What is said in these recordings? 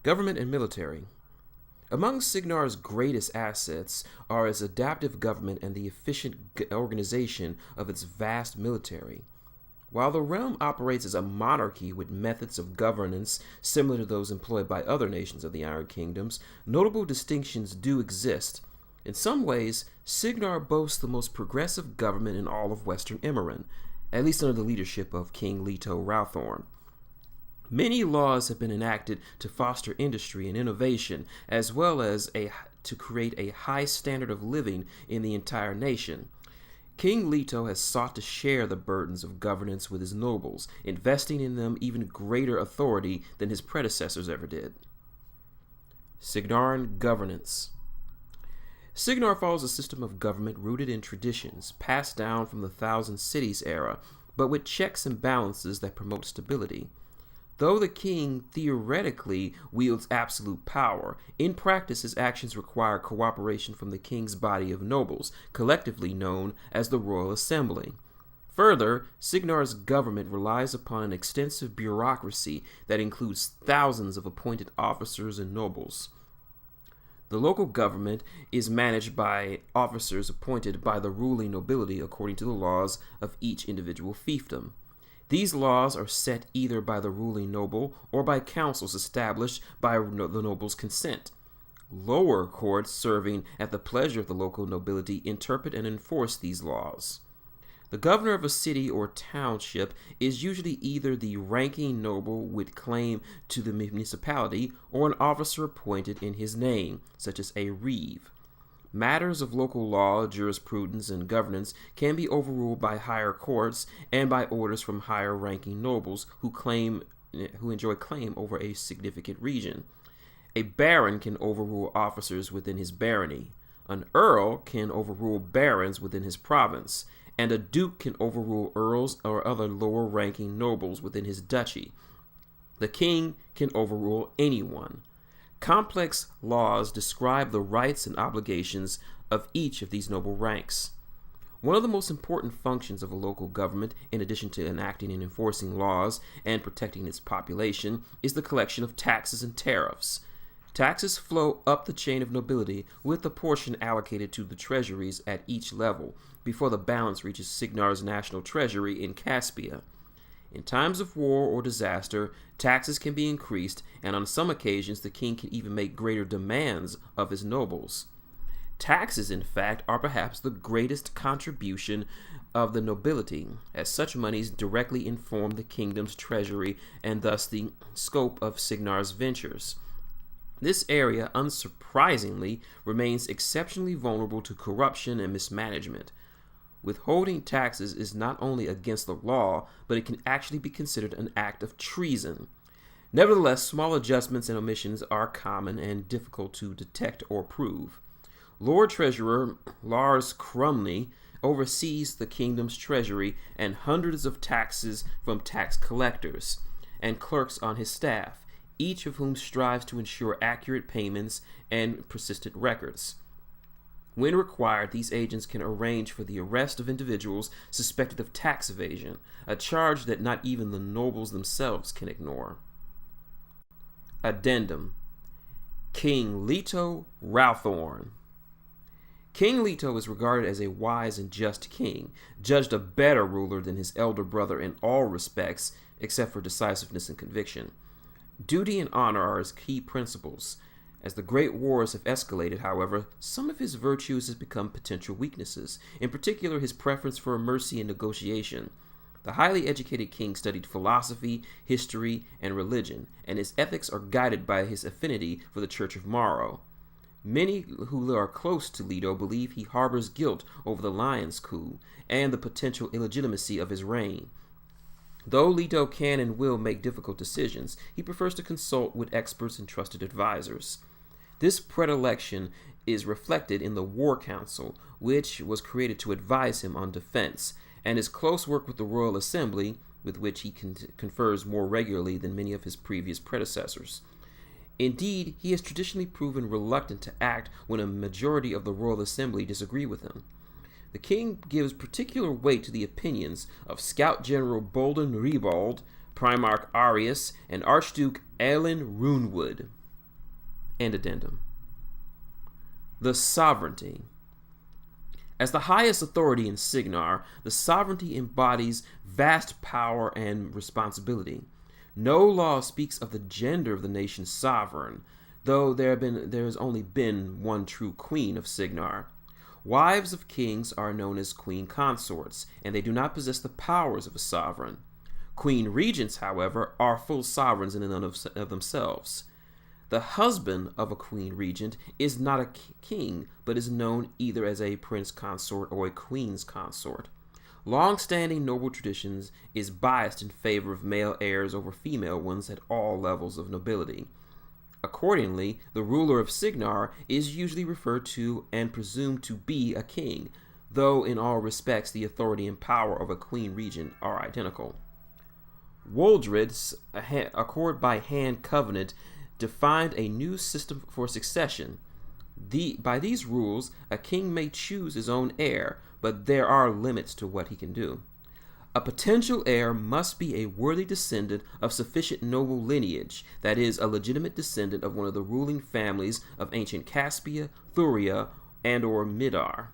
Government and military. Among Cygnar's greatest assets are its adaptive government and the efficient organization of its vast military. While the realm operates as a monarchy with methods of governance similar to those employed by other nations of the Iron Kingdoms, notable distinctions do exist. In some ways, Cygnar boasts the most progressive government in all of Western Immoren, at least under the leadership of King Leto Rowthorn. Many laws have been enacted to foster industry and innovation, as well as to create a high standard of living in the entire nation. King Leto has sought to share the burdens of governance with his nobles, investing in them even greater authority than his predecessors ever did. Cygnaran governance. Cygnar follows a system of government rooted in traditions, passed down from the Thousand Cities era, but with checks and balances that promote stability. Though the king theoretically wields absolute power, in practice his actions require cooperation from the king's body of nobles, collectively known as the Royal Assembly. Further, Cygnar's government relies upon an extensive bureaucracy that includes thousands of appointed officers and nobles. The local government is managed by officers appointed by the ruling nobility according to the laws of each individual fiefdom. These laws are set either by the ruling noble or by councils established by the noble's consent. Lower courts serving at the pleasure of the local nobility interpret and enforce these laws. The governor of a city or township is usually either the ranking noble with claim to the municipality or an officer appointed in his name, such as a reeve. Matters of local law, jurisprudence, and governance can be overruled by higher courts and by orders from higher-ranking nobles who enjoy claim over a significant region. A baron can overrule officers within his barony. An earl can overrule barons within his province, and a duke can overrule earls or other lower-ranking nobles within his duchy. The king can overrule anyone. Complex laws describe the rights and obligations of each of these noble ranks. One of the most important functions of a local government, in addition to enacting and enforcing laws and protecting its population, is the collection of taxes and tariffs. Taxes flow up the chain of nobility with the portion allocated to the treasuries at each level before the balance reaches Cygnar's national treasury in Caspia. In times of war or disaster, taxes can be increased, and on some occasions the king can even make greater demands of his nobles. Taxes, in fact, are perhaps the greatest contribution of the nobility, as such monies directly inform the kingdom's treasury and thus the scope of Cygnar's ventures. This area, unsurprisingly, remains exceptionally vulnerable to corruption and mismanagement. Withholding taxes is not only against the law, but it can actually be considered an act of treason. Nevertheless, small adjustments and omissions are common and difficult to detect or prove. Lord Treasurer Lars Crumley oversees the kingdom's treasury and hundreds of taxes from tax collectors and clerks on his staff, each of whom strives to ensure accurate payments and persistent records. When required, these agents can arrange for the arrest of individuals suspected of tax evasion, a charge that not even the nobles themselves can ignore. Addendum. King Leto Rowthorn. King Leto is regarded as a wise and just king, judged a better ruler than his elder brother in all respects, except for decisiveness and conviction. Duty and honor are his key principles. As the great wars have escalated, however, some of his virtues have become potential weaknesses, in particular his preference for mercy and negotiation. The highly educated king studied philosophy, history, and religion, and his ethics are guided by his affinity for the Church of Morrow. Many who are close to Leto believe he harbors guilt over the Lion's coup and the potential illegitimacy of his reign. Though Leto can and will make difficult decisions, he prefers to consult with experts and trusted advisors. This predilection is reflected in the War Council, which was created to advise him on defense, and his close work with the Royal Assembly, with which he confers more regularly than many of his previous predecessors. Indeed, he has traditionally proven reluctant to act when a majority of the Royal Assembly disagree with him. The king gives particular weight to the opinions of Scout General Bolden Riebald, Primarch Arius, and Archduke Alan Runewood. and addendum. The sovereignty. As the highest authority in Cygnar, the sovereignty embodies vast power and responsibility. No law speaks of the gender of the nation's sovereign, though there has only been one true queen of Cygnar. Wives of kings are known as queen consorts, and they do not possess the powers of a sovereign. Queen regents, however, are full sovereigns in and of themselves. The husband of a queen regent is not a king, but is known either as a prince consort or a queen's consort. Long-standing noble traditions is biased in favor of male heirs over female ones at all levels of nobility. Accordingly, the ruler of Cygnar is usually referred to and presumed to be a king, though in all respects the authority and power of a queen regent are identical. Waldred's accord by hand covenant defined a new system for succession. By these rules, a king may choose his own heir, but there are limits to what he can do. A potential heir must be a worthy descendant of sufficient noble lineage, that is, a legitimate descendant of one of the ruling families of ancient Caspia, Thuria, and or Midar.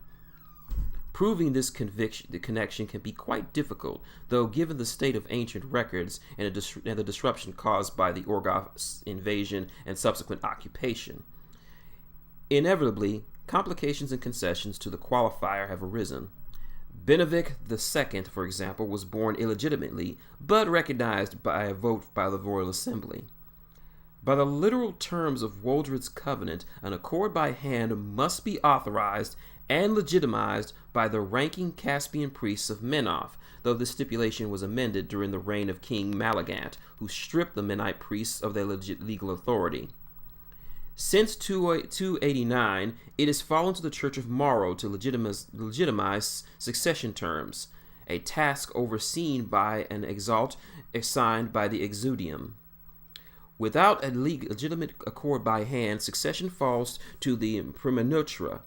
Proving this the connection can be quite difficult, though given the state of ancient records and the disruption caused by the Orgoth invasion and subsequent occupation. Inevitably, complications and concessions to the qualifier have arisen. Benevic II, for example, was born illegitimately, but recognized by a vote by the Royal Assembly. By the literal terms of Waldred's covenant, an accord by hand must be authorized and legitimized by the ranking Caspian priests of Menoth, though this stipulation was amended during the reign of King Malagant, who stripped the Menite priests of their legal authority. Since 289, it has fallen to the Church of Morrow to legitimize succession terms, a task overseen by an exalt assigned by the Exudium. Without a legitimate accord by hand, succession falls to the primogenitura,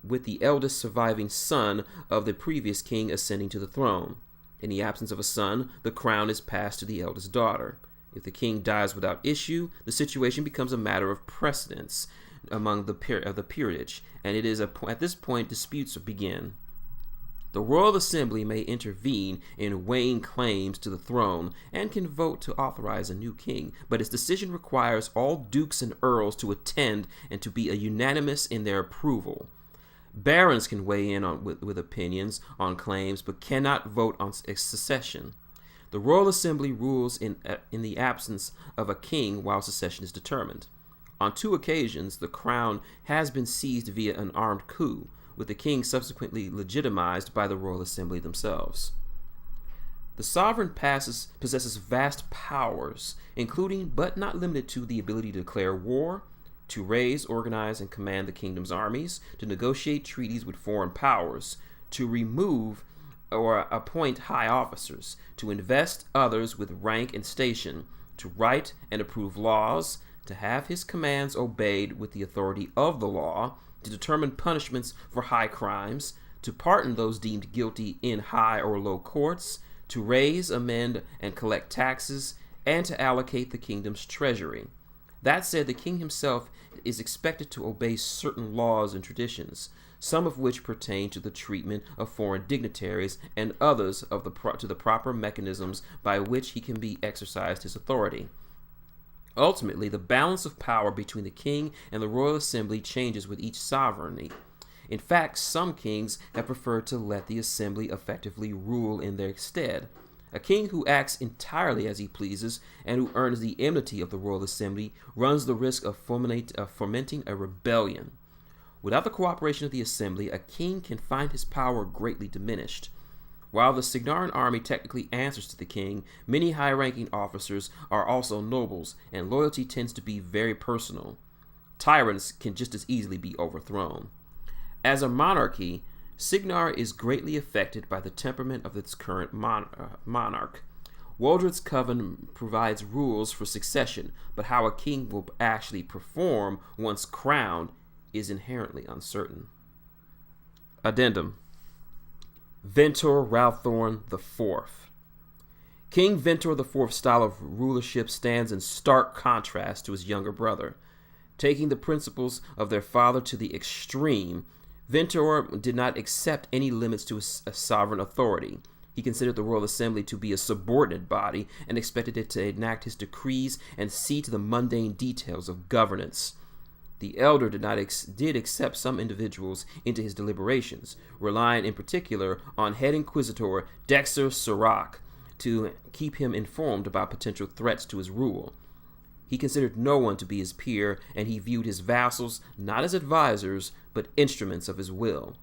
with the eldest surviving son of the previous king ascending to the throne. In the absence of a son, the crown is passed to the eldest daughter. If the king dies without issue, the situation becomes a matter of precedence among the peerage, and it is at this point disputes begin. The Royal Assembly may intervene in weighing claims to the throne and can vote to authorize a new king, but its decision requires all dukes and earls to attend and to be unanimous in their approval. Barons can weigh in with opinions on claims, but cannot vote on succession. The Royal Assembly rules in the absence of a king while succession is determined. On 2 occasions, the crown has been seized via an armed coup, with the king subsequently legitimized by the Royal Assembly themselves. The sovereign possesses vast powers, including but not limited to the ability to declare war, to raise, organize, and command the kingdom's armies, to negotiate treaties with foreign powers, to remove or appoint high officers, to invest others with rank and station, to write and approve laws, to have his commands obeyed with the authority of the law, to determine punishments for high crimes, to pardon those deemed guilty in high or low courts, to raise, amend, and collect taxes, and to allocate the kingdom's treasury. That said, the king himself is expected to obey certain laws and traditions, some of which pertain to the treatment of foreign dignitaries and others to the proper mechanisms by which he can be exercised his authority. Ultimately, the balance of power between the king and the Royal Assembly changes with each sovereignty. In fact, some kings have preferred to let the assembly effectively rule in their stead. A king who acts entirely as he pleases and who earns the enmity of the Royal Assembly runs the risk of fomenting a rebellion. Without the cooperation of the assembly, a king can find his power greatly diminished. While the Cygnaran army technically answers to the king, many high-ranking officers are also nobles, and loyalty tends to be very personal. Tyrants can just as easily be overthrown. As a monarchy, Cygnar is greatly affected by the temperament of its current monarch. Waldred's covenant provides rules for succession, but how a king will actually perform once crowned is inherently uncertain. Addendum. Ventor Ralthorn IV. King Ventor IV's style of rulership stands in stark contrast to his younger brother. Taking the principles of their father to the extreme, Ventor did not accept any limits to his sovereign authority. He considered the royal assembly to be a subordinate body and expected it to enact his decrees and see to the mundane details of governance. The elder did accept some individuals into his deliberations, relying in particular on head inquisitor Dexter Serac to keep him informed about potential threats to his rule. He considered no one to be his peer, and he viewed his vassals not as advisors, but instruments of his will.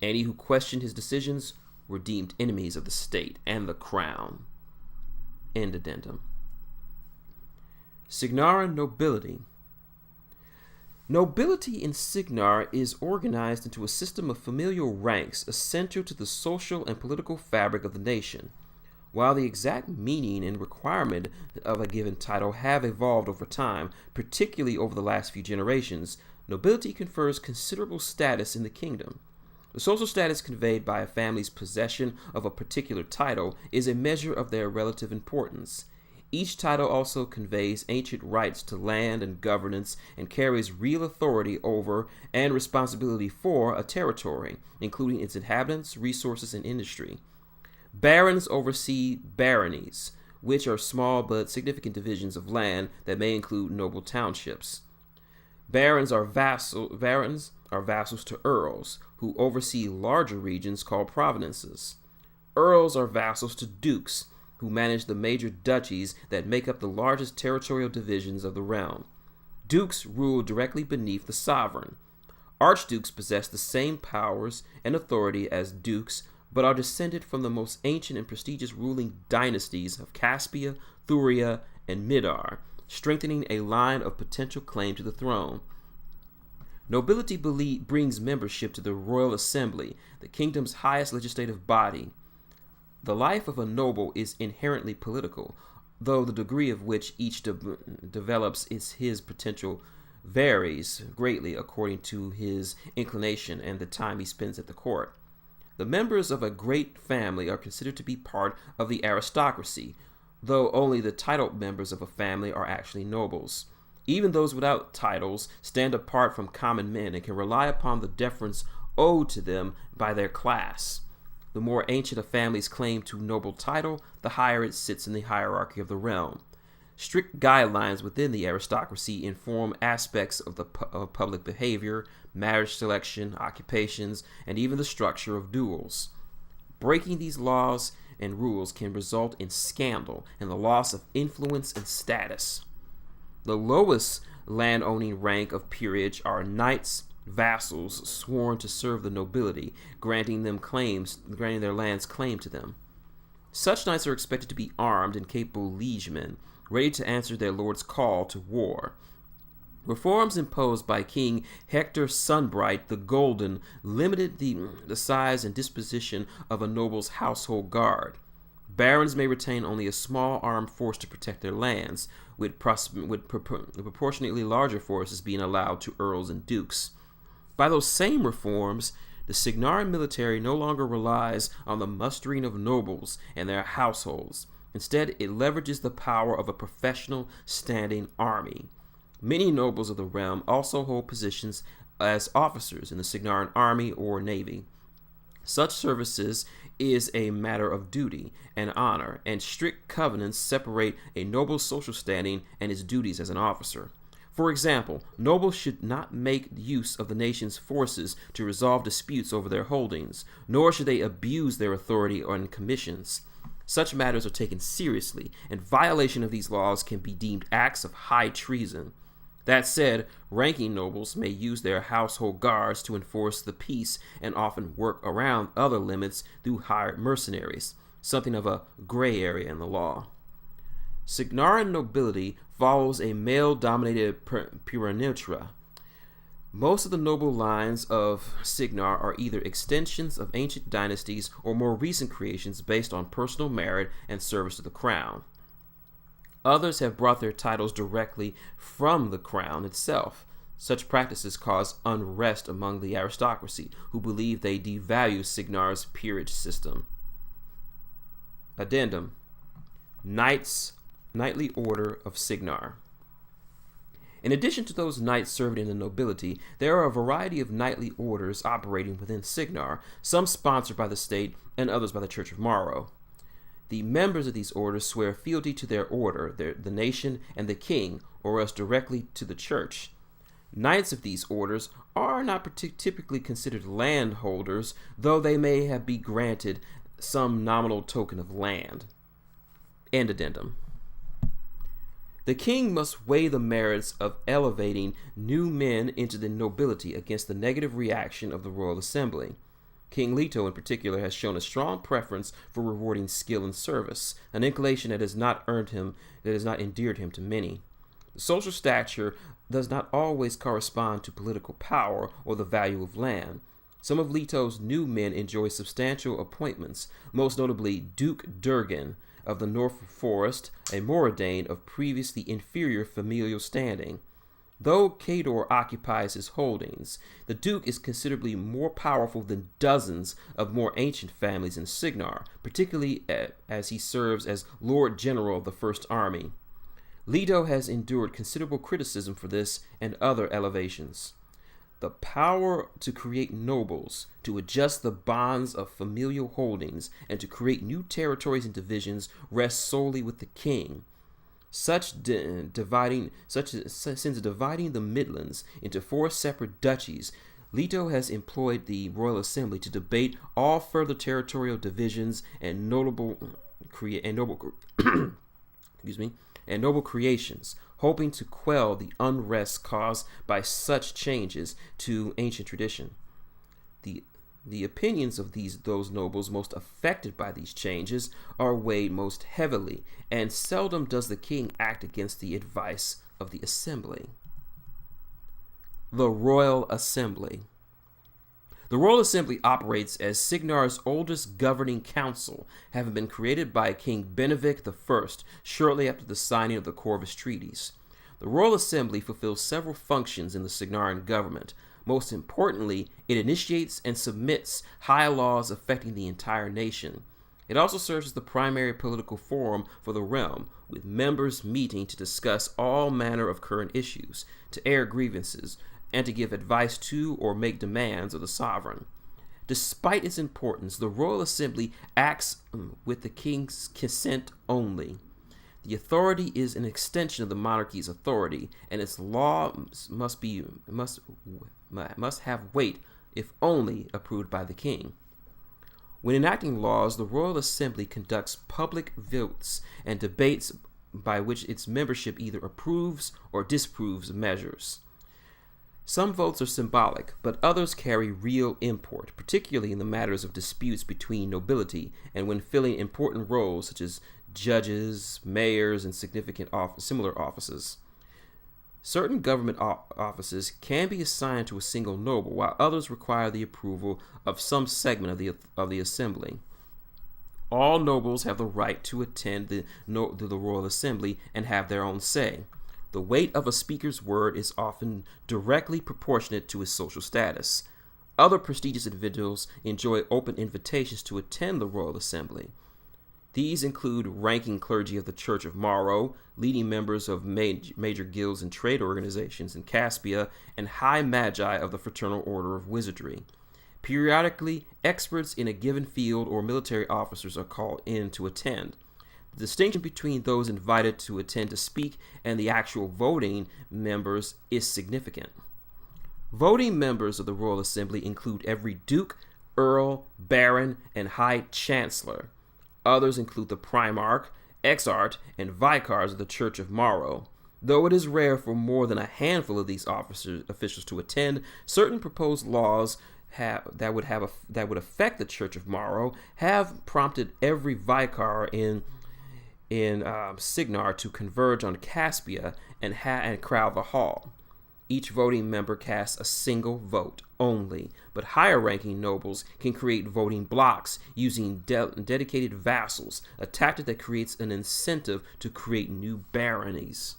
Any who questioned his decisions were deemed enemies of the state and the crown. End addendum. Cygnar nobility. Nobility in Cygnar is organized into a system of familial ranks essential to the social and political fabric of the nation. While the exact meaning and requirement of a given title have evolved over time, particularly over the last few generations, nobility confers considerable status in the kingdom. The social status conveyed by a family's possession of a particular title is a measure of their relative importance. Each title also conveys ancient rights to land and governance and carries real authority over and responsibility for a territory, including its inhabitants, resources, and industry. Barons oversee baronies, which are small but significant divisions of land that may include noble townships. Barons are vassals to earls, who oversee larger regions called provinces. Earls are vassals to dukes, who manage the major duchies that make up the largest territorial divisions of the realm. Dukes rule directly beneath the sovereign. Archdukes possess the same powers and authority as dukes, but are descended from the most ancient and prestigious ruling dynasties of Caspia, Thuria, and Midar, strengthening a line of potential claim to the throne. Nobility brings membership to the royal assembly, the kingdom's highest legislative body. The life of a noble is inherently political, though the degree of which each develops his potential varies greatly according to his inclination and the time he spends at the court. The members of a great family are considered to be part of the aristocracy, though only the titled members of a family are actually nobles. Even those without titles stand apart from common men and can rely upon the deference owed to them by their class. The more ancient a family's claim to noble title, the higher it sits in the hierarchy of the realm. Strict guidelines within the aristocracy inform aspects of public behavior, marriage selection, occupations, and even the structure of duels. Breaking these laws and rules can result in scandal and the loss of influence and status. The lowest land-owning rank of peerage are knights, vassals sworn to serve the nobility, granting their lands claim to them. Such knights are expected to be armed and capable liegemen, ready to answer their lord's call to war. Reforms imposed by King Hector Sunbright the Golden limited the size and disposition of a noble's household guard. Barons may retain only a small armed force to protect their lands, with proportionately larger forces being allowed to earls and dukes. By those same reforms, the Cygnar military no longer relies on the mustering of nobles and their households. Instead, it leverages the power of a professional standing army. Many nobles of the realm also hold positions as officers in the Cygnar army or navy. Such services is a matter of duty and honor, and strict covenants separate a noble's social standing and his duties as an officer. For example, nobles should not make use of the nation's forces to resolve disputes over their holdings, nor should they abuse their authority on commissions. Such matters are taken seriously, and violation of these laws can be deemed acts of high treason. That said, ranking nobles may use their household guards to enforce the peace and often work around other limits through hired mercenaries, something of a gray area in the law. Cygnar nobility follows a male-dominated progenitura. Most of the noble lines of Cygnar are either extensions of ancient dynasties or more recent creations based on personal merit and service to the crown. Others have brought their titles directly from the crown itself. Such practices cause unrest among the aristocracy, who believe they devalue Cygnar's peerage system. Addendum. Knightly Order of Cygnar. In addition to those knights serving in the nobility, there are a variety of knightly orders operating within Cygnar, some sponsored by the state and others by the Church of Morrow. The members of these orders swear fealty to their order, the nation, and the king, or else directly to the church. Knights of these orders are not typically considered landholders, though they may be granted some nominal token of land. End addendum. The king must weigh the merits of elevating new men into the nobility against the negative reaction of the royal assembly. King Leto, in particular, has shown a strong preference for rewarding skill and service, an inclination that has not endeared him to many. The social stature does not always correspond to political power or the value of land. Some of Leto's new men enjoy substantial appointments, most notably Duke Durgan of the Norfolk Forest, a Moradane of previously inferior familial standing. Though Cador occupies his holdings, the Duke is considerably more powerful than dozens of more ancient families in Cygnar, particularly as he serves as Lord General of the First Army. Leto has endured considerable criticism for this and other elevations. The power to create nobles, to adjust the bonds of familial holdings, and to create new territories and divisions rests solely with the king. Since dividing the Midlands into 4 separate duchies, Leto has employed the Royal Assembly to debate all further territorial divisions and noble creations, hoping to quell the unrest caused by such changes to ancient tradition. The opinions of those nobles most affected by these changes are weighed most heavily, and seldom does the king act against the advice of the assembly. The Royal Assembly. The Royal Assembly operates as Cygnar's oldest governing council, having been created by King Benedict I shortly after the signing of the Corvus Treaties. The Royal Assembly fulfills several functions in the Cygnaran government. Most importantly, it initiates and submits high laws affecting the entire nation. It also serves as the primary political forum for the realm, with members meeting to discuss all manner of current issues, to air grievances, and to give advice to or make demands of the sovereign. Despite its importance, the Royal Assembly acts with the king's consent only. The authority is an extension of the monarchy's authority, and its laws must have weight if only approved by the king. When enacting laws, the Royal Assembly conducts public votes and debates by which its membership either approves or disapproves measures. Some votes are symbolic, but others carry real import, particularly in the matters of disputes between nobility and when filling important roles such as judges, mayors, and significant similar offices. Certain government offices can be assigned to a single noble, while others require the approval of some segment of the assembly. All nobles have the right to attend the Royal Assembly and have their own say. The weight of a speaker's word is often directly proportionate to his social status. Other prestigious individuals enjoy open invitations to attend the Royal Assembly. These include ranking clergy of the Church of Morrow, leading members of major guilds and trade organizations in Caspia, and high magi of the Fraternal Order of Wizardry. Periodically, experts in a given field or military officers are called in to attend. The distinction between those invited to attend to speak and the actual voting members is significant. Voting members of the Royal Assembly include every duke, earl, baron, and high chancellor. Others include the Primarch, Exarch, and Vicars of the Church of Morrow. Though it is rare for more than a handful of these officials to attend, certain proposed laws that would affect the Church of Morrow have prompted every Vicar in Cygnar to converge on Caspia and crowd the hall. Each voting member casts a single vote only, but higher-ranking nobles can create voting blocks using dedicated vassals, a tactic that creates an incentive to create new baronies.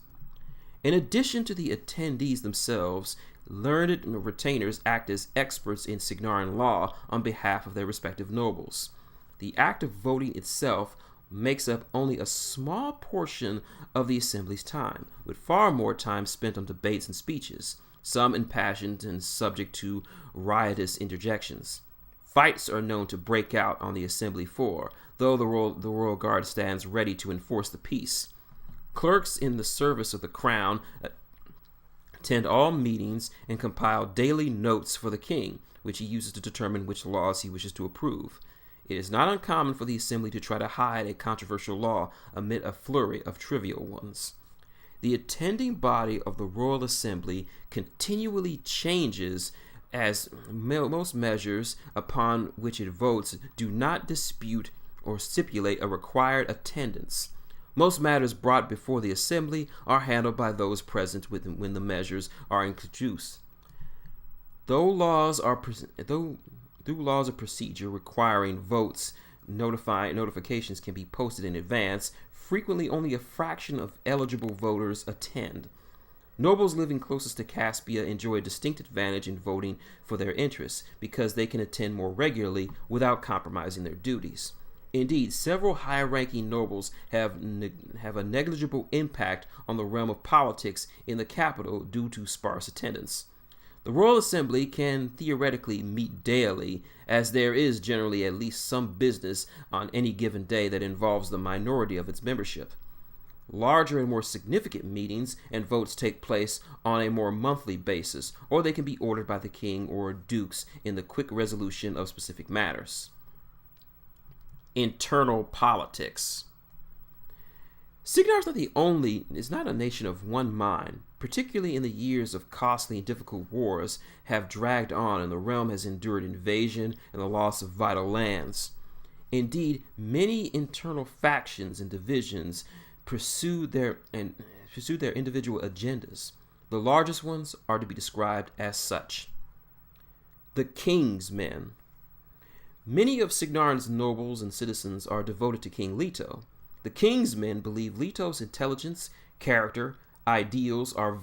In addition to the attendees themselves, learned retainers act as experts in Cygnaran law on behalf of their respective nobles. The act of voting itself, makes up only a small portion of the assembly's time, with far more time spent on debates and speeches, some impassioned and subject to riotous interjections. Fights are known to break out on the assembly floor, though the royal guard stands ready to enforce the peace. Clerks in the service of the crown attend all meetings and compile daily notes for the king, which he uses to determine which laws he wishes to approve. It is not uncommon for the assembly to try to hide a controversial law amid a flurry of trivial ones. The attending body of the royal assembly continually changes, as most measures upon which it votes do not dispute or stipulate a required attendance. Most matters brought before the assembly are handled by those present when the measures are introduced. Through laws of procedure requiring votes, notifications can be posted in advance. Frequently, only a fraction of eligible voters attend. Nobles living closest to Caspia enjoy a distinct advantage in voting for their interests because they can attend more regularly without compromising their duties. Indeed, several high-ranking nobles have a negligible impact on the realm of politics in the capital due to sparse attendance. The Royal Assembly can theoretically meet daily, as there is generally at least some business on any given day that involves the minority of its membership. Larger and more significant meetings and votes take place on a more monthly basis, or they can be ordered by the king or dukes in the quick resolution of specific matters. Internal politics. Cygnar is not a nation of one mind, particularly in the years of costly and difficult wars have dragged on and the realm has endured invasion and the loss of vital lands. Indeed, many internal factions and divisions pursue their individual agendas. The largest ones are to be described as such. The King's Men. Many of Cygnar's nobles and citizens are devoted to King Leto. The King's Men believe Leto's intelligence, character, ideals are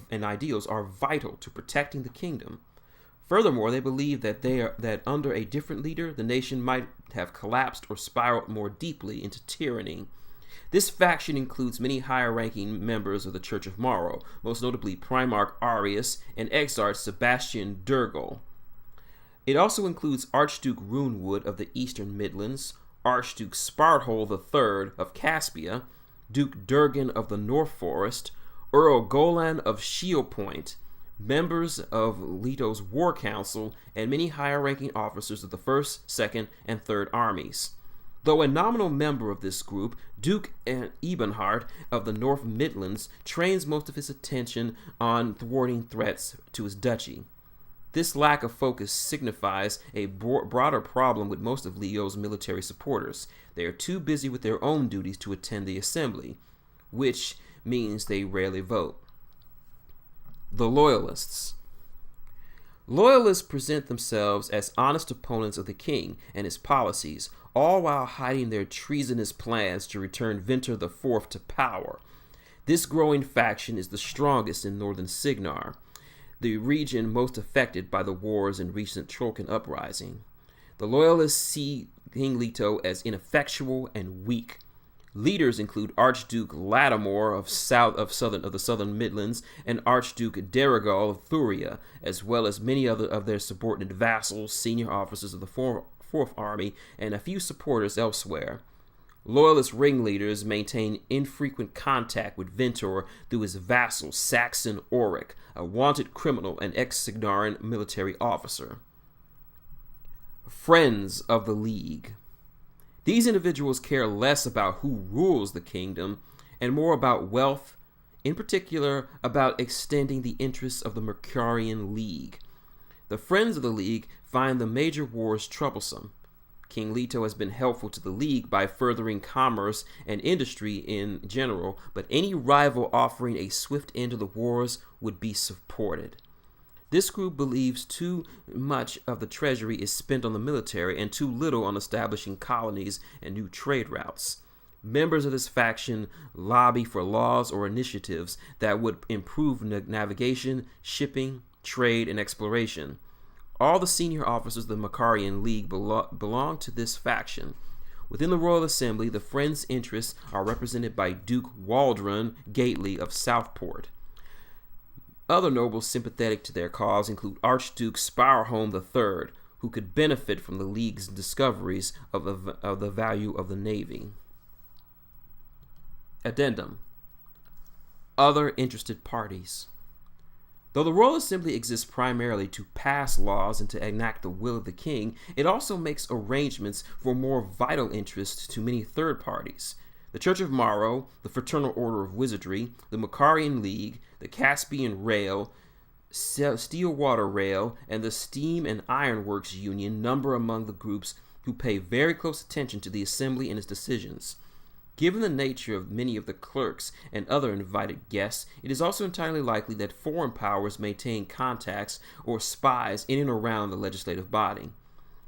vital to protecting the kingdom. Furthermore, they believe that under a different leader, the nation might have collapsed or spiraled more deeply into tyranny. This faction includes many higher-ranking members of the Church of Morrow, most notably Primarch Arius and Exarch Sebastian Durgal. It also includes Archduke Runewood of the Eastern Midlands, Archduke Sparthol III of Caspia, Duke Durgan of the North Forest, Earl Golan of Shield Point, members of Leto's War Council, and many higher-ranking officers of the 1st, 2nd, and 3rd Armies. Though a nominal member of this group, Duke Ebenhard of the North Midlands trains most of his attention on thwarting threats to his duchy. This lack of focus signifies a broader problem with most of Leo's military supporters. They are too busy with their own duties to attend the assembly, which means they rarely vote. The Loyalists. Loyalists present themselves as honest opponents of the king and his policies, all while hiding their treasonous plans to return Winter IV to power. This growing faction is the strongest in northern Cygnar, the region most affected by the wars and recent Trollkin uprising. The Loyalists see King Leto as ineffectual and weak. Leaders include Archduke Lattimore of the Southern Midlands and Archduke Derigal of Thuria, as well as many other of their subordinate vassals, senior officers of the Fourth Army, and a few supporters elsewhere. Loyalist ringleaders maintain infrequent contact with Ventor through his vassal Saxon Auric, a wanted criminal and ex-Cygnaran military officer. Friends of the League. These individuals care less about who rules the kingdom and more about wealth, in particular about extending the interests of the Mercurian League. The Friends of the League find the major wars troublesome. King Leto has been helpful to the League by furthering commerce and industry in general, but any rival offering a swift end to the wars would be supported. This group believes too much of the treasury is spent on the military and too little on establishing colonies and new trade routes. Members of this faction lobby for laws or initiatives that would improve navigation, shipping, trade, and exploration. All the senior officers of the Mercurian League belong to this faction. Within the royal assembly, the Friends' interests are represented by Duke Waldron Gately of Southport. Other nobles sympathetic to their cause include Archduke Sparholm III, who could benefit from the League's discoveries of the value of the navy. Addendum. Other interested parties. Though the Royal Assembly exists primarily to pass laws and to enact the will of the king, it also makes arrangements for more vital interests to many third parties. The Church of Morrow, the Fraternal Order of Wizardry, the Macarian League, the Caspian Rail, Stillwater Rail, and the Steam and Ironworks Union number among the groups who pay very close attention to the Assembly and its decisions. Given the nature of many of the clerks and other invited guests, it is also entirely likely that foreign powers maintain contacts or spies in and around the legislative body.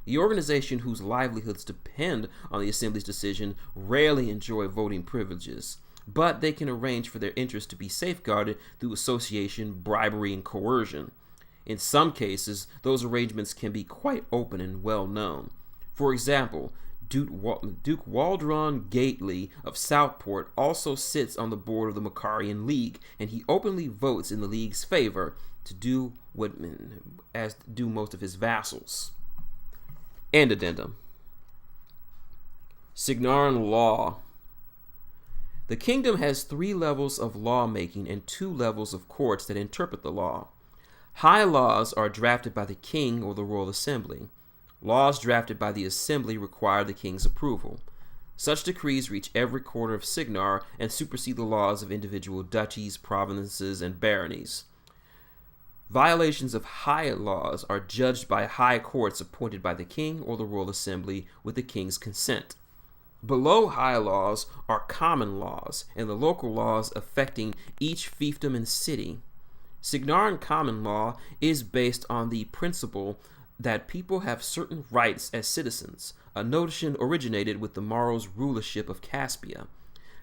The organization whose livelihoods depend on the Assembly's decision rarely enjoy voting privileges, but they can arrange for their interests to be safeguarded through association, bribery, and coercion. In some cases, those arrangements can be quite open and well known. For example, Duke Waldron Gately of Southport also sits on the board of the Macarian League, and he openly votes in the League's favor to do most of his vassals. And addendum. Cygnar law. The kingdom has 3 levels of lawmaking and 2 levels of courts that interpret the law. High laws are drafted by the king or the royal assembly. Laws drafted by the assembly require the king's approval. Such decrees reach every quarter of Cygnar and supersede the laws of individual duchies, provinces, and baronies. Violations of high laws are judged by high courts appointed by the king or the royal assembly with the king's consent. Below high laws are common laws and the local laws affecting each fiefdom and city. Cygnar common law is based on the principle that people have certain rights as citizens, a notion originated with the Morrow's rulership of Caspia.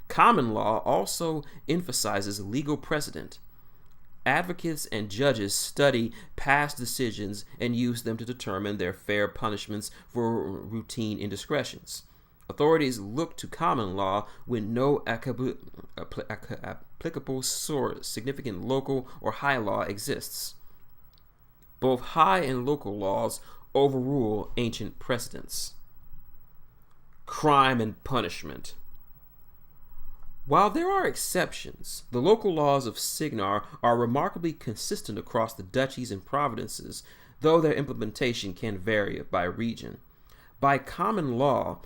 Common law also emphasizes legal precedent. Advocates and judges study past decisions and use them to determine their fair punishments for routine indiscretions. Authorities look to common law when no applicable source, significant local or high law exists. Both high and local laws overrule ancient precedents. Crime and punishment. While there are exceptions, the local laws of Cygnar are remarkably consistent across the duchies and provinces, though their implementation can vary by region. By common law,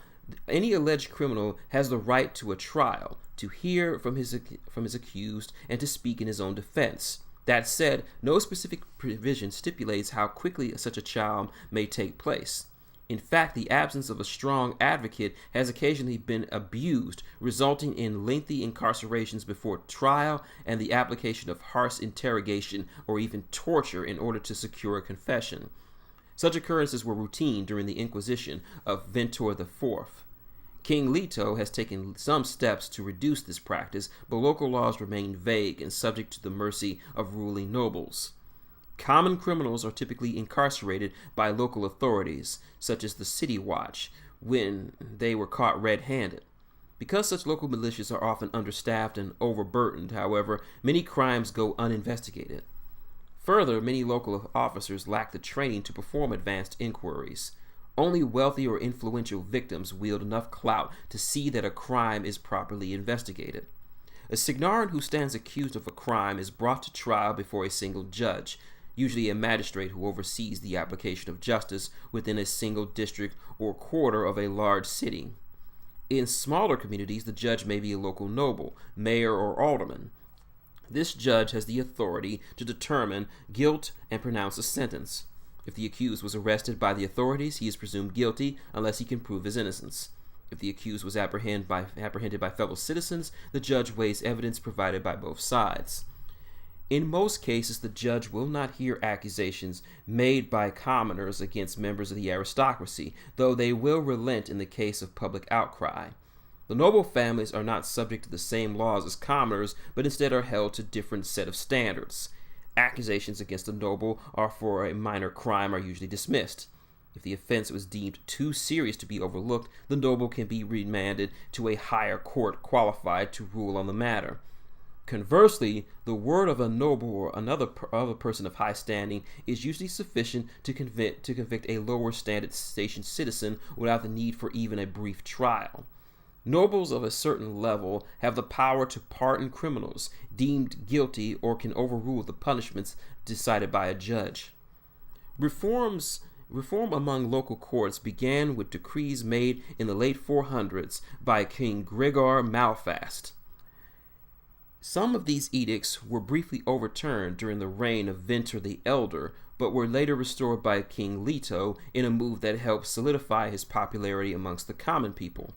any alleged criminal has the right to a trial, to hear from his accused, and to speak in his own defense. That said, no specific provision stipulates how quickly such a trial may take place. In fact, the absence of a strong advocate has occasionally been abused, resulting in lengthy incarcerations before trial and the application of harsh interrogation or even torture in order to secure a confession. Such occurrences were routine during the Inquisition of Ventur IV. King Leto has taken some steps to reduce this practice, but local laws remain vague and subject to the mercy of ruling nobles. Common criminals are typically incarcerated by local authorities, such as the City Watch, when they were caught red-handed. Because such local militias are often understaffed and overburdened, however, many crimes go uninvestigated. Further, many local officers lack the training to perform advanced inquiries. Only wealthy or influential victims wield enough clout to see that a crime is properly investigated. A Cygnaran who stands accused of a crime is brought to trial before a single judge, usually a magistrate who oversees the application of justice within a single district or quarter of a large city. In smaller communities, the judge may be a local noble, mayor, or alderman. This judge has the authority to determine guilt and pronounce a sentence. If the accused was arrested by the authorities, he is presumed guilty unless he can prove his innocence. If the accused was apprehended by fellow citizens, the judge weighs evidence provided by both sides. In most cases, the judge will not hear accusations made by commoners against members of the aristocracy, though they will relent in the case of public outcry. The noble families are not subject to the same laws as commoners, but instead are held to a different set of standards. Accusations against a noble or for a minor crime are usually dismissed. If the offense was deemed too serious to be overlooked, the noble can be remanded to a higher court qualified to rule on the matter. Conversely, the word of a noble or other person of high standing is usually sufficient to convict a lower station citizen without the need for even a brief trial. Nobles of a certain level have the power to pardon criminals deemed guilty or can overrule the punishments decided by a judge. Reform among local courts began with decrees made in the late 400s by King Gregor Malfast. Some of these edicts were briefly overturned during the reign of Winter the Elder, but were later restored by King Leto in a move that helped solidify his popularity amongst the common people.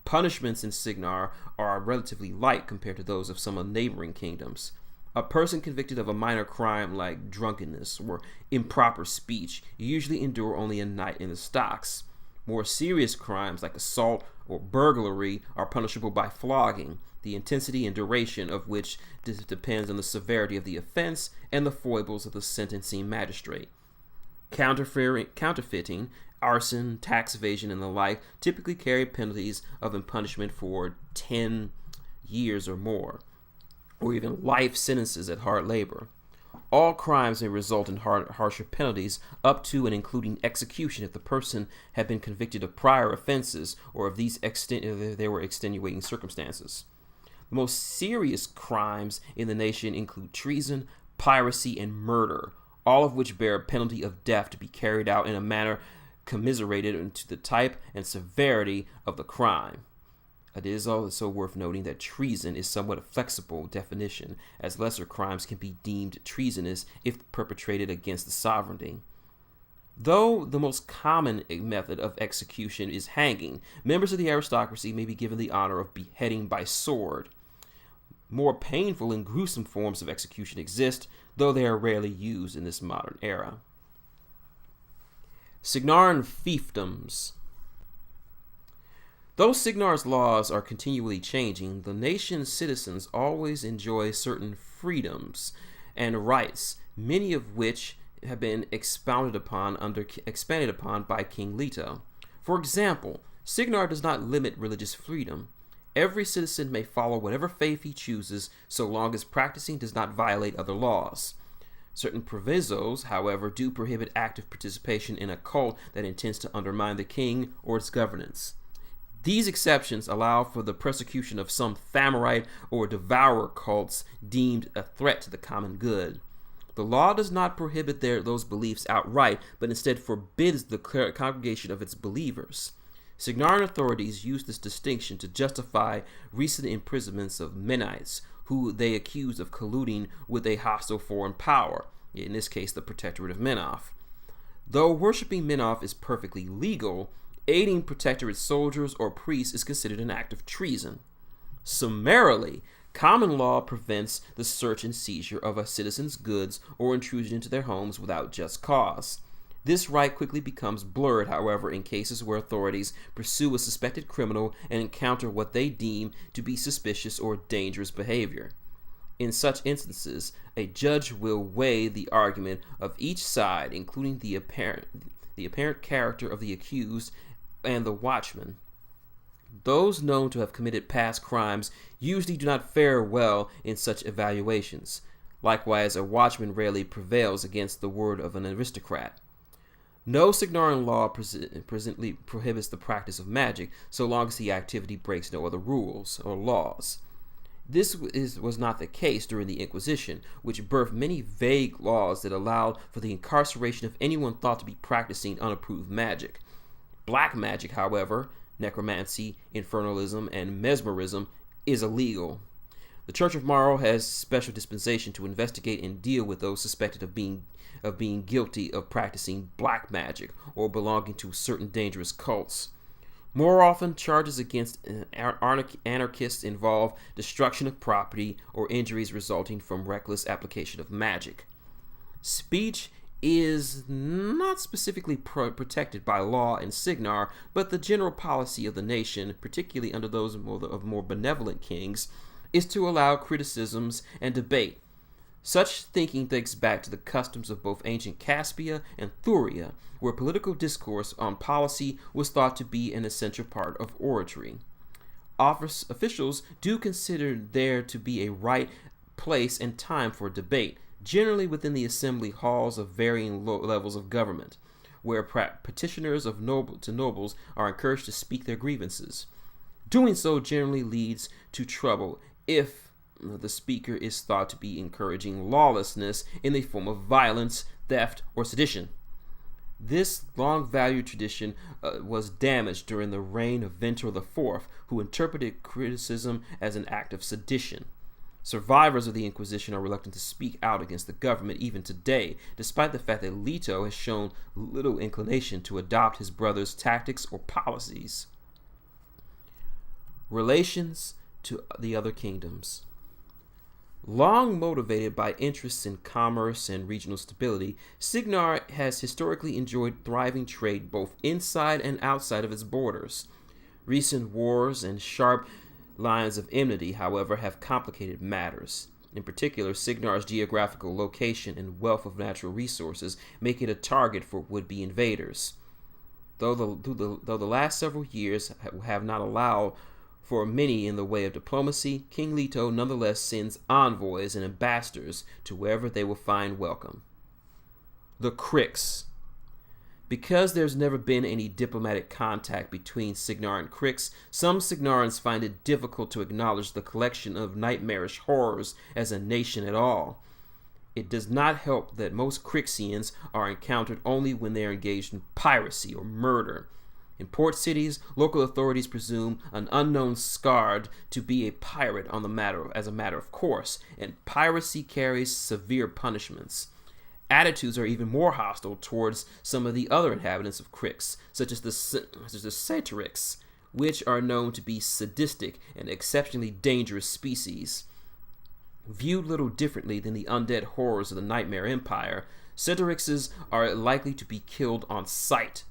Punishments in Cygnar are relatively light compared to those of some of neighboring kingdoms. A person convicted of a minor crime like drunkenness or improper speech usually endure only a night in the stocks. More serious crimes like assault or burglary are punishable by flogging, the intensity and duration of which depends on the severity of the offense and the foibles of the sentencing magistrate. Counterfeiting, arson, tax evasion, and the like typically carry penalties of punishment for 10 years or more, or even life sentences at hard labor. All crimes may result in harsher penalties, up to and including execution if the person had been convicted of prior offenses or if there were extenuating circumstances. The most serious crimes in the nation include treason, piracy, and murder, all of which bear a penalty of death to be carried out in a manner commiserated to the type and severity of the crime. It is also worth noting that treason is somewhat a flexible definition, as lesser crimes can be deemed treasonous if perpetrated against the sovereignty. Though the most common method of execution is hanging, members of the aristocracy may be given the honor of beheading by sword. More painful and gruesome forms of execution exist, though they are rarely used in this modern era. Cygnar fiefdoms. Though Cygnar's laws are continually changing, the nation's citizens always enjoy certain freedoms and rights, many of which have been expanded upon by King Leto. For example, Cygnar does not limit religious freedom. Every citizen may follow whatever faith he chooses, so long as practicing does not violate other laws. Certain provisos, however, do prohibit active participation in a cult that intends to undermine the king or its governance. These exceptions allow for the persecution of some Thamorite or devourer cults deemed a threat to the common good. The law does not prohibit those beliefs outright, but instead forbids the congregation of its believers. Cygnar authorities use this distinction to justify recent imprisonments of Menites, who they accuse of colluding with a hostile foreign power, in this case the Protectorate of Menoth. Though worshipping Menoth is perfectly legal, aiding Protectorate soldiers or priests is considered an act of treason. Summarily, common law prevents the search and seizure of a citizen's goods or intrusion into their homes without just cause. This right quickly becomes blurred, however, in cases where authorities pursue a suspected criminal and encounter what they deem to be suspicious or dangerous behavior. In such instances, a judge will weigh the argument of each side, including the apparent character of the accused and the watchman. Those known to have committed past crimes usually do not fare well in such evaluations. Likewise, a watchman rarely prevails against the word of an aristocrat. No Cygnaran law presently prohibits the practice of magic, so long as the activity breaks no other rules or laws. This was not the case during the Inquisition, which birthed many vague laws that allowed for the incarceration of anyone thought to be practicing unapproved magic. Black magic, however, necromancy, infernalism, and mesmerism, is illegal. The Church of Morrow has special dispensation to investigate and deal with those suspected of being guilty of practicing black magic or belonging to certain dangerous cults. More often, charges against anarchists involve destruction of property or injuries resulting from reckless application of magic. Speech is not specifically protected by law in Cygnar, but the general policy of the nation, particularly under those of more benevolent kings, is to allow criticisms and debate. Such thinking dates back to the customs of both ancient Caspia and Thuria, where political discourse on policy was thought to be an essential part of oratory. Office officials do consider there to be a right place and time for debate, generally within the assembly halls of varying levels of government, where petitioners of nobles are encouraged to speak their grievances. Doing so generally leads to trouble if the speaker is thought to be encouraging lawlessness in the form of violence, theft, or sedition. This long-valued tradition was damaged during the reign of Ventura IV, who interpreted criticism as an act of sedition. Survivors of the Inquisition are reluctant to speak out against the government even today, despite the fact that Leto has shown little inclination to adopt his brother's tactics or policies. Relations to the other kingdoms. Long motivated by interests in commerce and regional stability, Cygnar has historically enjoyed thriving trade both inside and outside of its borders. Recent wars and sharp lines of enmity, however, have complicated matters. In particular, Cygnar's geographical location and wealth of natural resources make it a target for would-be invaders. Though the last several years have not allowed for many in the way of diplomacy, King Leto nonetheless sends envoys and ambassadors to wherever they will find welcome. The Cricks. Because there's never been any diplomatic contact between Cygnar and Cricks, some Cygnarans find it difficult to acknowledge the collection of nightmarish horrors as a nation at all. It does not help that most Crixians are encountered only when they are engaged in piracy or murder. In port cities, local authorities presume an unknown Scard to be a pirate as a matter of course, and piracy carries severe punishments. Attitudes are even more hostile towards some of the other inhabitants of Crix, such as the Satyrics, which are known to be sadistic and exceptionally dangerous species. Viewed little differently than the undead horrors of the Nightmare Empire, Satyrics are likely to be killed on sight.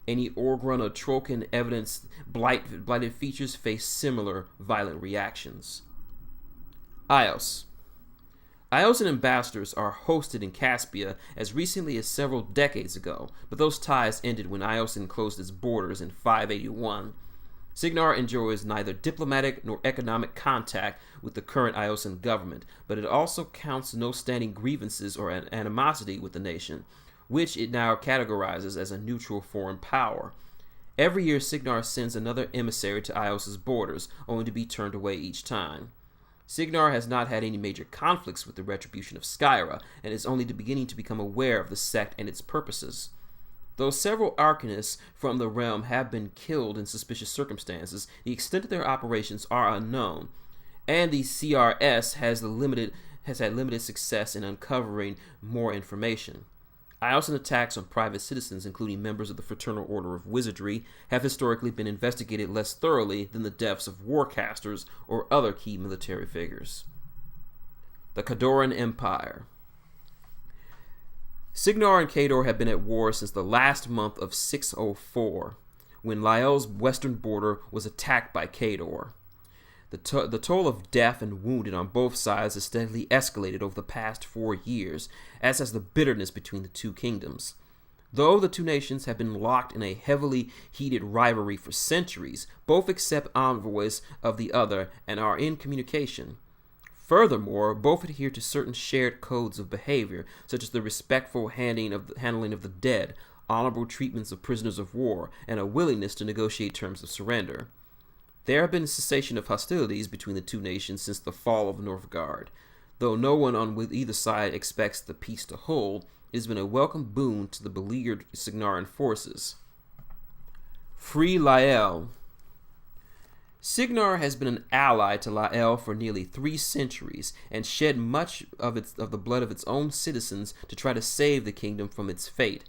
Any Orgrun or Trollkin evidence blighted features face similar violent reactions. Ios. Iosan ambassadors are hosted in Caspia as recently as several decades ago, but those ties ended when Iosan closed its borders in 581. Cygnar enjoys neither diplomatic nor economic contact with the current Iosan government, but it also counts no standing grievances or animosity with the nation, which it now categorizes as a neutral foreign power. Every year, Cygnar sends another emissary to Ios's borders, only to be turned away each time. Cygnar has not had any major conflicts with the retribution of Skyra, and is only beginning to become aware of the sect and its purposes. Though several arcanists from the realm have been killed in suspicious circumstances, the extent of their operations are unknown, and the CRS has had limited success in uncovering more information. Iosan attacks on private citizens, including members of the Fraternal Order of Wizardry, have historically been investigated less thoroughly than the deaths of warcasters or other key military figures. The Cadoran Empire. Cygnar and Cador have been at war since the last month of 604, when Lyell's western border was attacked by Cador. The toll of death and wounded on both sides has steadily escalated over the past 4 years, as has the bitterness between the two kingdoms. Though the two nations have been locked in a heavily heated rivalry for centuries, both accept envoys of the other and are in communication. Furthermore, both adhere to certain shared codes of behavior, such as the respectful handling of the dead, honorable treatments of prisoners of war, and a willingness to negotiate terms of surrender. There have been a cessation of hostilities between the two nations since the fall of Northgard. Though no one on either side expects the peace to hold, it has been a welcome boon to the beleaguered Cygnaran forces. Free Lyell. Cygnar has been an ally to Lyell for nearly 3 centuries and shed much of the blood of its own citizens to try to save the kingdom from its fate.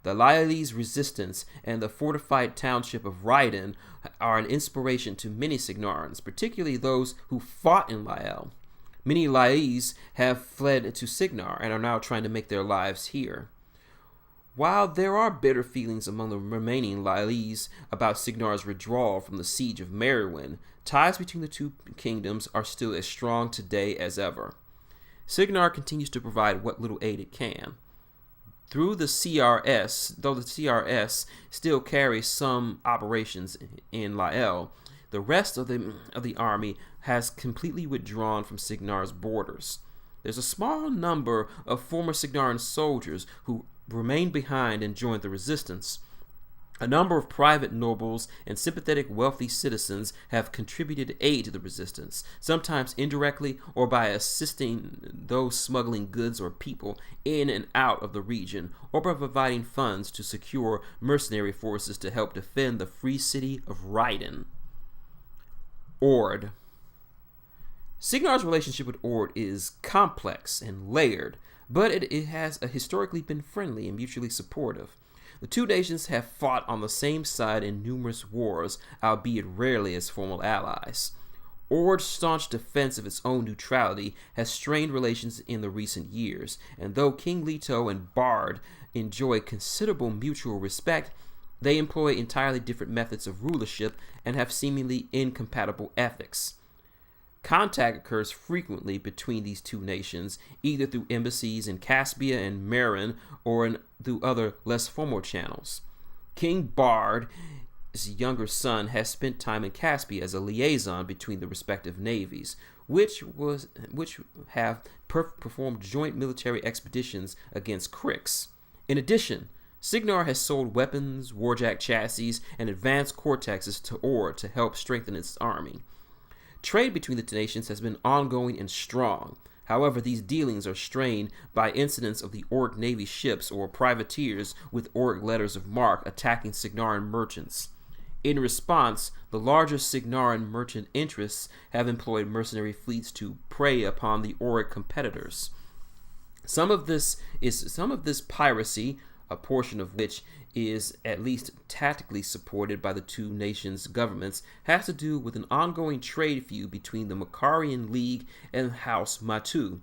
The Lyellese resistance and the fortified township of Ryden are an inspiration to many Cygnarans, particularly those who fought in Lyell. Many Lyellese have fled to Cygnar and are now trying to make their lives here. While there are bitter feelings among the remaining Lyellese about Cygnar's withdrawal from the siege of Merywyn, ties between the two kingdoms are still as strong today as ever. Cygnar continues to provide what little aid it can. Through the CRS, though the CRS still carries some operations in Lael, the rest of the army has completely withdrawn from Cygnar's borders. There's a small number of former Cygnaran soldiers who remain behind and join the resistance. A number of private nobles and sympathetic wealthy citizens have contributed aid to the resistance, sometimes indirectly or by assisting those smuggling goods or people in and out of the region, or by providing funds to secure mercenary forces to help defend the free city of Raiden. Ord. Cygnar's relationship with Ord is complex and layered, but it has historically been friendly and mutually supportive. The two nations have fought on the same side in numerous wars, albeit rarely as formal allies. Ord's staunch defense of its own neutrality has strained relations in the recent years, and though King Leto and Bard enjoy considerable mutual respect, they employ entirely different methods of rulership and have seemingly incompatible ethics. Contact occurs frequently between these two nations, either through embassies in Caspia and Immoren or through other less formal channels. King Bard's younger son has spent time in Caspia as a liaison between the respective navies, which have performed joint military expeditions against Crix. In addition, Cygnar has sold weapons, warjack chassis, and advanced cortexes to Ord to help strengthen its army. Trade between the two nations has been ongoing and strong. However, these dealings are strained by incidents of the Orc Navy ships or privateers with Orc letters of marque attacking Cygnaran merchants. In response, the larger Cygnaran merchant interests have employed mercenary fleets to prey upon the Orc competitors. Some of this piracy, a portion of which is at least tactically supported by the two nations' governments, has to do with an ongoing trade feud between the Makarian League and House Matu,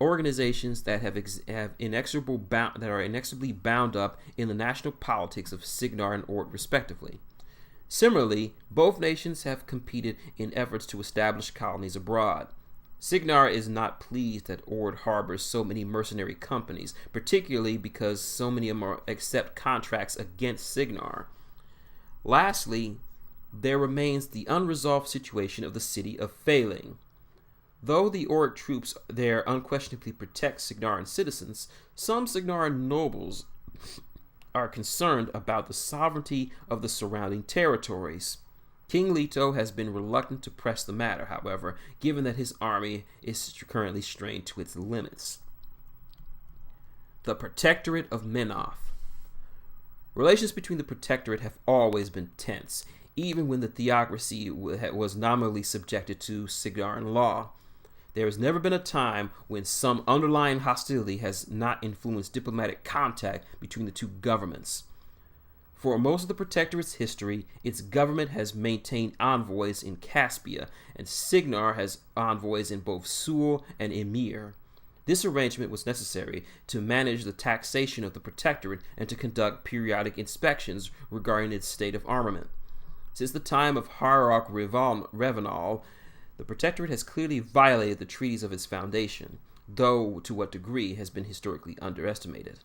organizations that are inexorably bound up in the national politics of Cygnar and Ord respectively. Similarly, both nations have competed in efforts to establish colonies abroad. Cygnar is not pleased that Ord harbors so many mercenary companies, particularly because so many of them accept contracts against Cygnar. Lastly, there remains the unresolved situation of the city of Failing. Though the Ord troops there unquestionably protect Cygnaran citizens, some Cygnaran nobles are concerned about the sovereignty of the surrounding territories. King Leto has been reluctant to press the matter, however, given that his army is currently strained to its limits. The Protectorate of Menoth. Relations between the Protectorate have always been tense, even when the theocracy was nominally subjected to Cygnaran law. There has never been a time when some underlying hostility has not influenced diplomatic contact between the two governments. For most of the Protectorate's history, its government has maintained envoys in Caspia, and Cygnar has envoys in both Sul and Emir. This arrangement was necessary to manage the taxation of the Protectorate and to conduct periodic inspections regarding its state of armament. Since the time of Hierarch Revanal, the Protectorate has clearly violated the treaties of its foundation, though to what degree has been historically underestimated.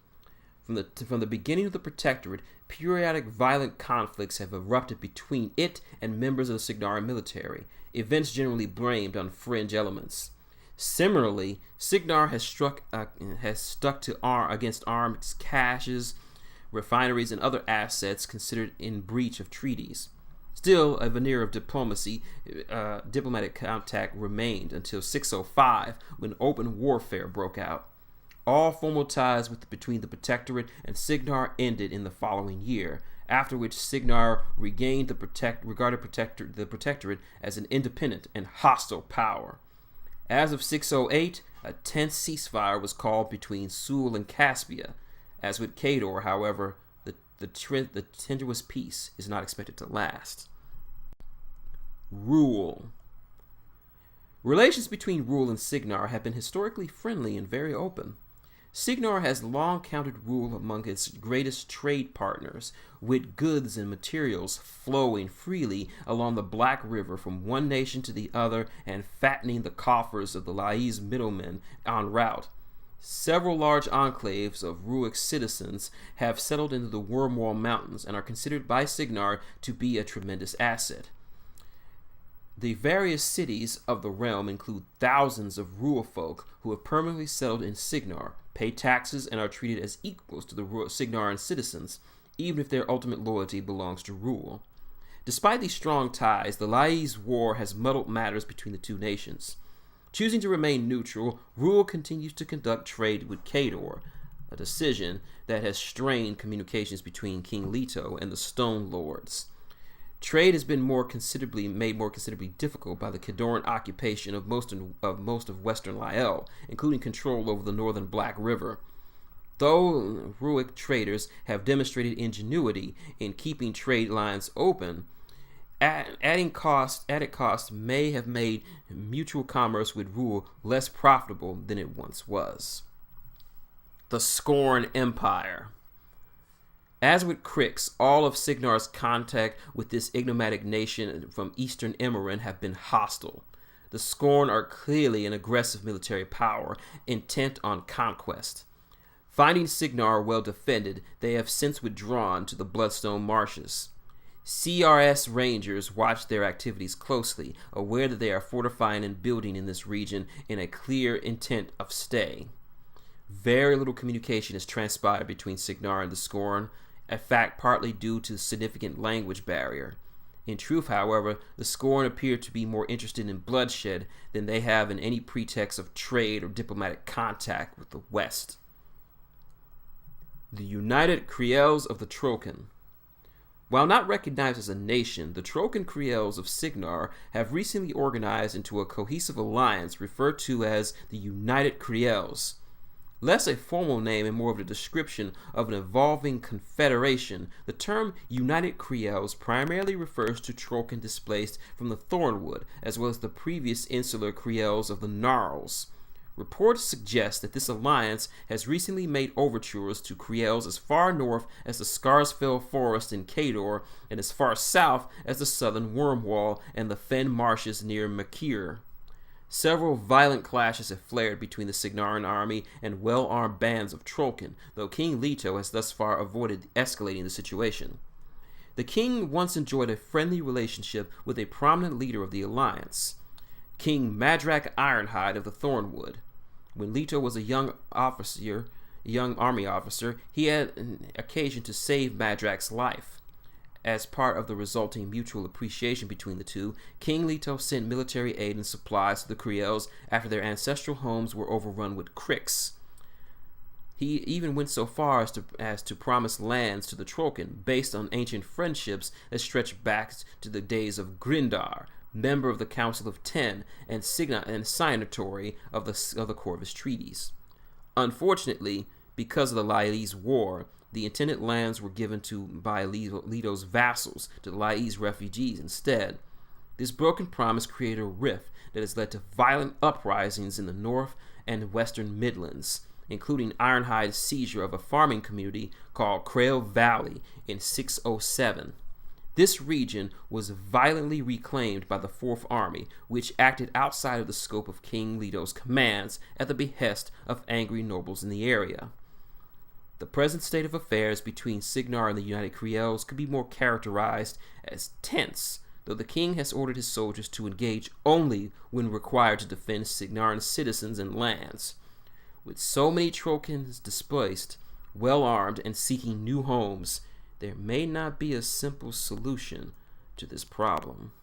From the beginning of the Protectorate, periodic violent conflicts have erupted between it and members of the Cygnaran military, events generally blamed on fringe elements. Similarly, Cygnar has stuck against armed caches, refineries, and other assets considered in breach of treaties. Still, a veneer of diplomatic contact remained until 605, when open warfare broke out. All formal ties between the Protectorate and Cygnar ended in the following year, after which Cygnar regarded the Protectorate as an independent and hostile power. As of 608, a tense ceasefire was called between Sul and Caspia. As with Cador, however, the tenuous peace is not expected to last. Rule. Relations between Rule and Cygnar have been historically friendly and very open. Cygnar has long counted rule among its greatest trade partners, with goods and materials flowing freely along the Black River from one nation to the other and fattening the coffers of the Lais middlemen en route. Several large enclaves of Ruick citizens have settled into the Wormwall Mountains and are considered by Cygnar to be a tremendous asset. The various cities of the realm include thousands of Ruhr folk who have permanently settled in Cygnar, pay taxes, and are treated as equals to the Cygnaran citizens, even if their ultimate loyalty belongs to Ruhr. Despite these strong ties, the Lais War has muddled matters between the two nations. Choosing to remain neutral, Ruhr continues to conduct trade with Cygnar, a decision that has strained communications between King Leto and the Stone Lords. Trade has been made more considerably difficult by the Cadoran occupation of most of western Lyell, including control over the northern Black River. Though Ruick traders have demonstrated ingenuity in keeping trade lines open, added cost may have made mutual commerce with Ruhr less profitable than it once was. The Scorn Empire. As with Crix, all of Cygnar's contact with this enigmatic nation from eastern Immoren have been hostile. The Scorn are clearly an aggressive military power, intent on conquest. Finding Cygnar well defended, they have since withdrawn to the Bloodstone Marshes. CRS Rangers watch their activities closely, aware that they are fortifying and building in this region in a clear intent of stay. Very little communication has transpired between Cygnar and the Scorn, a fact partly due to the significant language barrier. In truth, however, the Scorn appear to be more interested in bloodshed than they have in any pretext of trade or diplomatic contact with the West. The United Kriels of the Trocan. While not recognized as a nation, the Trocan Kriels of Cygnar have recently organized into a cohesive alliance referred to as the United Kriels. Less a formal name and more of a description of an evolving confederation, the term United Kriels primarily refers to Trocan displaced from the Thornwood, as well as the previous insular Kriels of the Gnarls. Reports suggest that this alliance has recently made overtures to Kriels as far north as the Scarsfell Forest in Cador and as far south as the southern Wormwall and the Fen Marshes near Makir. Several violent clashes have flared between the Cygnaran army and well-armed bands of Trocan, though King Leto has thus far avoided escalating the situation. The king once enjoyed a friendly relationship with a prominent leader of the alliance, King Madrak Ironhide of the Thornwood. When Leto was a young army officer, he had an occasion to save Madrak's life. As part of the resulting mutual appreciation between the two, King Leto sent military aid and supplies to the Kriels after their ancestral homes were overrun with Crix. He even went so far as to promise lands to the Trocan, based on ancient friendships that stretch back to the days of Grindar, member of the Council of Ten, and signatory of the Corvus Treaties. Unfortunately, because of the Lais War, the intended lands were given by Leto's vassals to the Lais refugees instead. This broken promise created a rift that has led to violent uprisings in the North and Western Midlands, including Ironhide's seizure of a farming community called Krail Valley in 607. This region was violently reclaimed by the Fourth Army, which acted outside of the scope of King Leto's commands at the behest of angry nobles in the area. The present state of affairs between Cygnar and the United Kriels could be more characterized as tense, though the king has ordered his soldiers to engage only when required to defend Cygnaran citizens and lands. With so many Trocans displaced, well-armed, and seeking new homes, there may not be a simple solution to this problem.